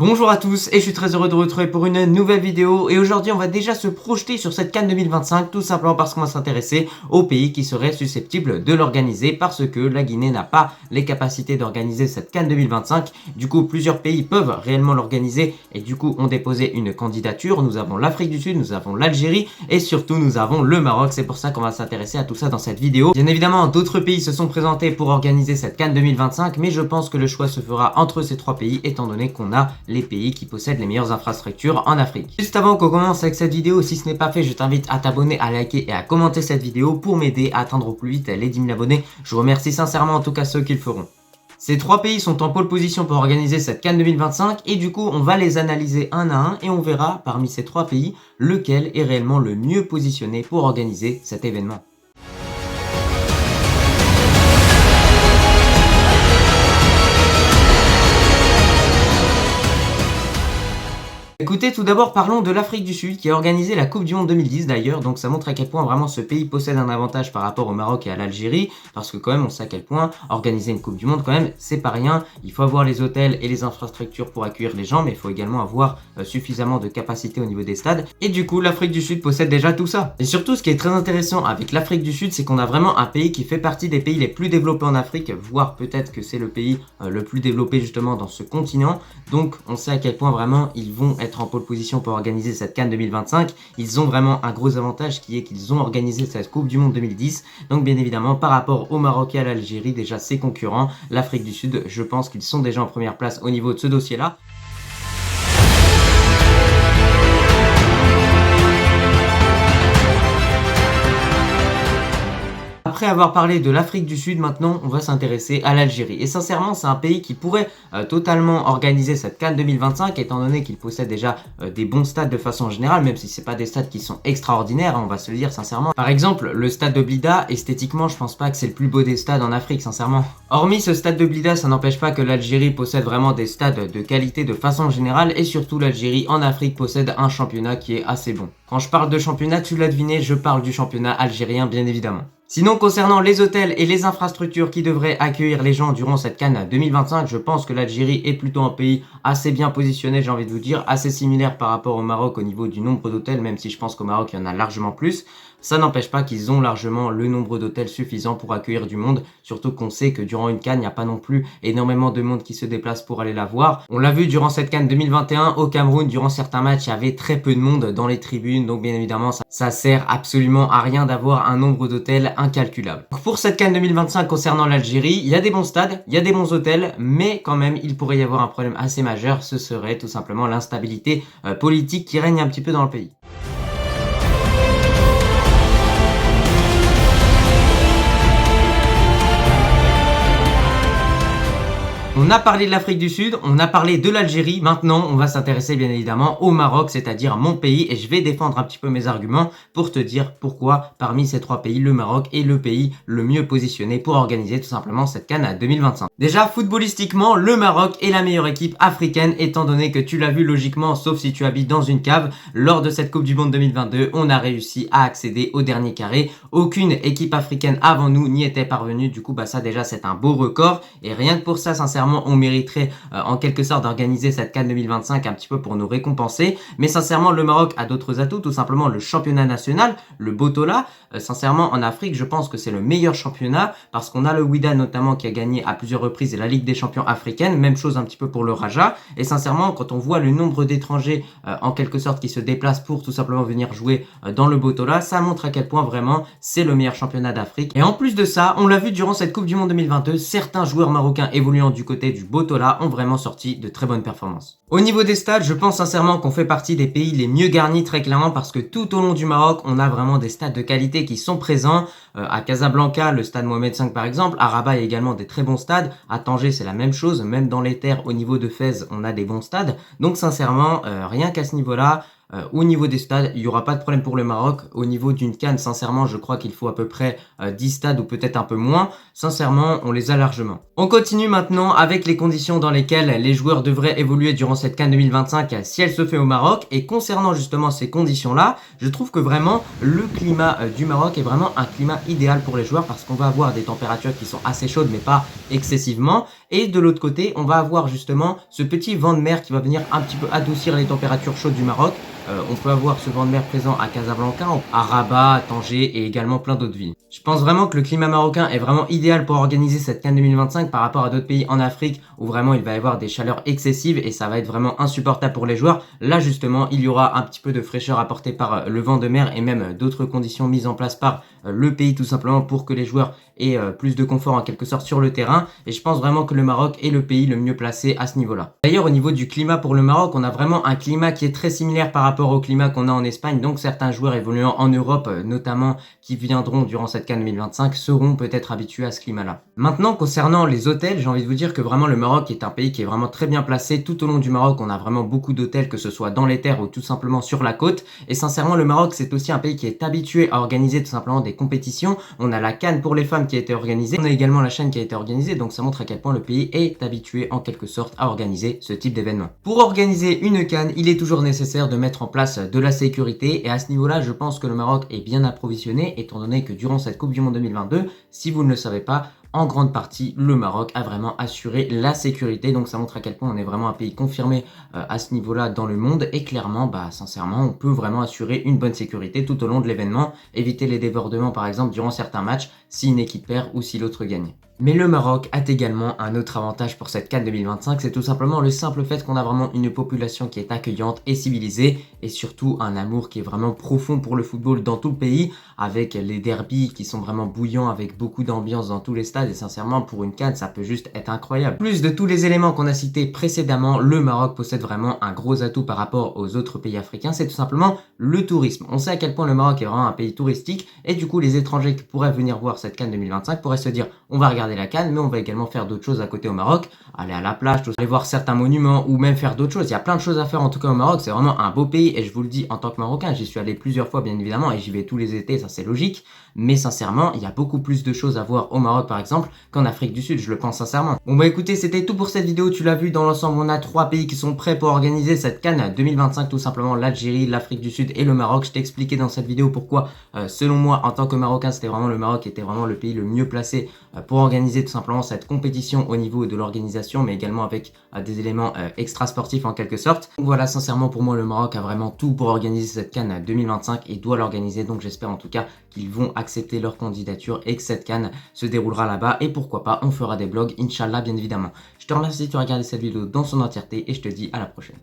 Bonjour à tous et je suis très heureux de vous retrouver pour une nouvelle vidéo et aujourd'hui on va déjà se projeter sur cette CAN 2025 tout simplement parce qu'on va s'intéresser aux pays qui seraient susceptibles de l'organiser parce que la Guinée n'a pas les capacités d'organiser cette CAN 2025. Du coup plusieurs pays peuvent réellement l'organiser et du coup ont déposé une candidature. Nous avons l'Afrique du Sud, nous avons l'Algérie et surtout nous avons le Maroc. C'est pour ça qu'on va s'intéresser à tout ça dans cette vidéo. Bien évidemment d'autres pays se sont présentés pour organiser cette CAN 2025 mais je pense que le choix se fera entre ces trois pays étant donné qu'on a les pays qui possèdent les meilleures infrastructures en Afrique. Juste avant qu'on commence avec cette vidéo, si ce n'est pas fait, je t'invite à t'abonner, à liker et à commenter cette vidéo pour m'aider à atteindre au plus vite les 10 000 abonnés. Je vous remercie sincèrement en tout cas ceux qui le feront. Ces trois pays sont en pole position pour organiser cette CAN 2025 et du coup on va les analyser un à un et on verra parmi ces trois pays lequel est réellement le mieux positionné pour organiser cet événement. Écoutez, tout d'abord parlons de l'Afrique du Sud qui a organisé la Coupe du Monde 2010 d'ailleurs, donc ça montre à quel point vraiment ce pays possède un avantage par rapport au Maroc et à l'Algérie, parce que quand même on sait à quel point organiser une Coupe du Monde quand même c'est pas rien, il faut avoir les hôtels et les infrastructures pour accueillir les gens, mais il faut également avoir suffisamment de capacité au niveau des stades, et du coup l'Afrique du Sud possède déjà tout ça. Et surtout ce qui est très intéressant avec l'Afrique du Sud, c'est qu'on a vraiment un pays qui fait partie des pays les plus développés en Afrique, voire peut-être que c'est le pays le plus développé justement dans ce continent, donc on sait à quel point vraiment ils vont être en pole position pour organiser cette CAN 2025. Ils ont vraiment un gros avantage qui est qu'ils ont organisé cette Coupe du Monde 2010. Donc bien évidemment par rapport au Maroc et à l'Algérie, déjà ses concurrents, l'Afrique du Sud, je pense qu'ils sont déjà en première place au niveau de ce dossier-là. Après avoir parlé de l'Afrique du Sud, maintenant on va s'intéresser à l'Algérie. Et sincèrement c'est un pays qui pourrait totalement organiser cette CAN 2025 étant donné qu'il possède déjà des bons stades de façon générale, même si c'est pas des stades qui sont extraordinaires, hein, on va se le dire sincèrement. Par exemple le stade de Blida, esthétiquement je pense pas que c'est le plus beau des stades en Afrique sincèrement. Hormis ce stade de Blida, ça n'empêche pas que l'Algérie possède vraiment des stades de qualité de façon générale et surtout l'Algérie en Afrique possède un championnat qui est assez bon. Quand je parle de championnat, tu l'as deviné, je parle du championnat algérien bien évidemment. Sinon, concernant les hôtels et les infrastructures qui devraient accueillir les gens durant cette CAN 2025, je pense que l'Algérie est plutôt un pays assez bien positionné, j'ai envie de vous dire, assez similaire par rapport au Maroc au niveau du nombre d'hôtels, même si je pense qu'au Maroc, il y en a largement plus. Ça n'empêche pas qu'ils ont largement le nombre d'hôtels suffisant pour accueillir du monde, surtout qu'on sait que durant une CAN, il n'y a pas non plus énormément de monde qui se déplace pour aller la voir. On l'a vu durant cette CAN 2021 au Cameroun, durant certains matchs, il y avait très peu de monde dans les tribunes, donc bien évidemment, ça sert absolument à rien d'avoir un nombre d'hôtels incalculable. Pour cette CAN 2025 concernant l'Algérie, il y a des bons stades, il y a des bons hôtels, mais quand même, il pourrait y avoir un problème assez majeur, ce serait tout simplement l'instabilité politique qui règne un petit peu dans le pays. On a parlé de l'Afrique du Sud, on a parlé de l'Algérie, maintenant on va s'intéresser bien évidemment au Maroc, c'est-à-dire mon pays, et je vais défendre un petit peu mes arguments pour te dire pourquoi parmi ces trois pays, le Maroc est le pays le mieux positionné pour organiser tout simplement cette CAN à 2025. Déjà, footballistiquement, le Maroc est la meilleure équipe africaine, étant donné que tu l'as vu logiquement, sauf si tu habites dans une cave, lors de cette Coupe du Monde 2022, on a réussi à accéder au dernier carré. Aucune équipe africaine avant nous n'y était parvenue, du coup ça déjà c'est un beau record, et rien que pour ça, sincèrement, on mériterait en quelque sorte d'organiser cette CAN 2025 un petit peu pour nous récompenser. Mais sincèrement, le Maroc a d'autres atouts, tout simplement le championnat national, le Botola. Sincèrement, en Afrique, je pense que c'est le meilleur championnat parce qu'on a le Wydad notamment qui a gagné à plusieurs reprises la Ligue des champions africaine. Même chose un petit peu pour le Raja. Et sincèrement, quand on voit le nombre d'étrangers en quelque sorte qui se déplacent pour tout simplement venir jouer dans le Botola, ça montre à quel point vraiment c'est le meilleur championnat d'Afrique. Et en plus de ça, on l'a vu durant cette Coupe du Monde 2022, certains joueurs marocains évoluant du côté du Botola ont vraiment sorti de très bonnes performances. Au niveau des stades, je pense sincèrement qu'on fait partie des pays les mieux garnis très clairement parce que tout au long du Maroc, on a vraiment des stades de qualité qui sont présents. À Casablanca, le stade Mohamed V par exemple, à Rabat, il y a également des très bons stades. À Tanger, c'est la même chose, même dans les terres au niveau de Fès, on a des bons stades. Donc sincèrement, rien qu'à ce niveau-là, au niveau des stades, il n'y aura pas de problème pour le Maroc. Au niveau d'une CAN, sincèrement, je crois qu'il faut à peu près 10 stades ou peut-être un peu moins. Sincèrement, on les a largement. On continue maintenant avec les conditions dans lesquelles les joueurs devraient évoluer durant cette CAN 2025 si elle se fait au Maroc. Et concernant justement ces conditions-là, je trouve que vraiment le climat du Maroc est vraiment un climat idéal pour les joueurs parce qu'on va avoir des températures qui sont assez chaudes mais pas excessivement. Et de l'autre côté, on va avoir justement ce petit vent de mer qui va venir un petit peu adoucir les températures chaudes du Maroc. On peut avoir ce vent de mer présent à Casablanca, à Rabat, à Tanger et également plein d'autres villes. Je pense vraiment que le climat marocain est vraiment idéal pour organiser cette CAN 2025 par rapport à d'autres pays en Afrique où vraiment il va y avoir des chaleurs excessives et ça va être vraiment insupportable pour les joueurs. Là justement, il y aura un petit peu de fraîcheur apportée par le vent de mer et même d'autres conditions mises en place par le pays tout simplement pour que les joueurs aient plus de confort en quelque sorte sur le terrain. Et je pense vraiment que le Maroc est le pays le mieux placé à ce niveau-là. D'ailleurs, au niveau du climat pour le Maroc, on a vraiment un climat qui est très similaire par rapport au climat qu'on a en Espagne. Donc certains joueurs évoluant en Europe, notamment qui viendront durant cette CAN 2025, seront peut-être habitués à ce climat-là. Maintenant, concernant les hôtels, j'ai envie de vous dire que vraiment le Maroc est un pays qui est vraiment très bien placé. Tout au long du Maroc, on a vraiment beaucoup d'hôtels, que ce soit dans les terres ou tout simplement sur la côte. Et sincèrement, le Maroc, c'est aussi un pays qui est habitué à organiser tout simplement des compétitions. On a la CAN pour les femmes qui a été organisée. On a également la chaîne qui a été organisée. Donc ça montre à quel point le pays est habitué en quelque sorte à organiser ce type d'événement. Pour organiser une CAN, il est toujours nécessaire de mettre en place de la sécurité. Et à ce niveau-là, je pense que le Maroc est bien approvisionné, étant donné que durant cette Coupe du Monde 2022, si vous ne le savez pas, en grande partie, le Maroc a vraiment assuré la sécurité. Donc ça montre à quel point on est vraiment un pays confirmé à ce niveau-là dans le monde. Et clairement, sincèrement, on peut vraiment assurer une bonne sécurité tout au long de l'événement. Éviter les débordements, par exemple, durant certains matchs, si une équipe perd ou si l'autre gagne. Mais le Maroc a également un autre avantage pour cette CAN 2025, c'est tout simplement le simple fait qu'on a vraiment une population qui est accueillante et civilisée et surtout un amour qui est vraiment profond pour le football dans tout le pays avec les derbies qui sont vraiment bouillants avec beaucoup d'ambiance dans tous les stades et sincèrement pour une CAN ça peut juste être incroyable. Plus de tous les éléments qu'on a cités précédemment, le Maroc possède vraiment un gros atout par rapport aux autres pays africains, c'est tout simplement le tourisme. On sait à quel point le Maroc est vraiment un pays touristique et du coup les étrangers qui pourraient venir voir cette CAN 2025 pourraient se dire on va regarder la CAN, mais on va également faire d'autres choses à côté au Maroc, aller à la plage, aller voir certains monuments ou même faire d'autres choses. Il y a plein de choses à faire en tout cas au Maroc, c'est vraiment un beau pays et je vous le dis en tant que Marocain, j'y suis allé plusieurs fois bien évidemment et j'y vais tous les étés, ça c'est logique, mais sincèrement, il y a beaucoup plus de choses à voir au Maroc par exemple qu'en Afrique du Sud, je le pense sincèrement. Bon bah écoutez, c'était tout pour cette vidéo, tu l'as vu, dans l'ensemble on a 3 pays qui sont prêts pour organiser cette CAN 2025, tout simplement l'Algérie, l'Afrique du Sud et le Maroc. Je t'ai expliqué dans cette vidéo pourquoi selon moi en tant que Marocain, c'était vraiment le Maroc qui était vraiment le pays le mieux placé pour organiser tout simplement cette compétition au niveau de l'organisation, mais également avec des éléments extra sportifs en quelque sorte. Donc voilà, sincèrement pour moi le Maroc a vraiment tout pour organiser cette CAN 2025 et doit l'organiser, donc j'espère en tout cas qu'ils vont accepter leur candidature et que cette CAN se déroulera là-bas et pourquoi pas on fera des vlogs, Inch'Allah bien évidemment. Je te remercie si tu as regardé cette vidéo dans son entièreté et je te dis à la prochaine.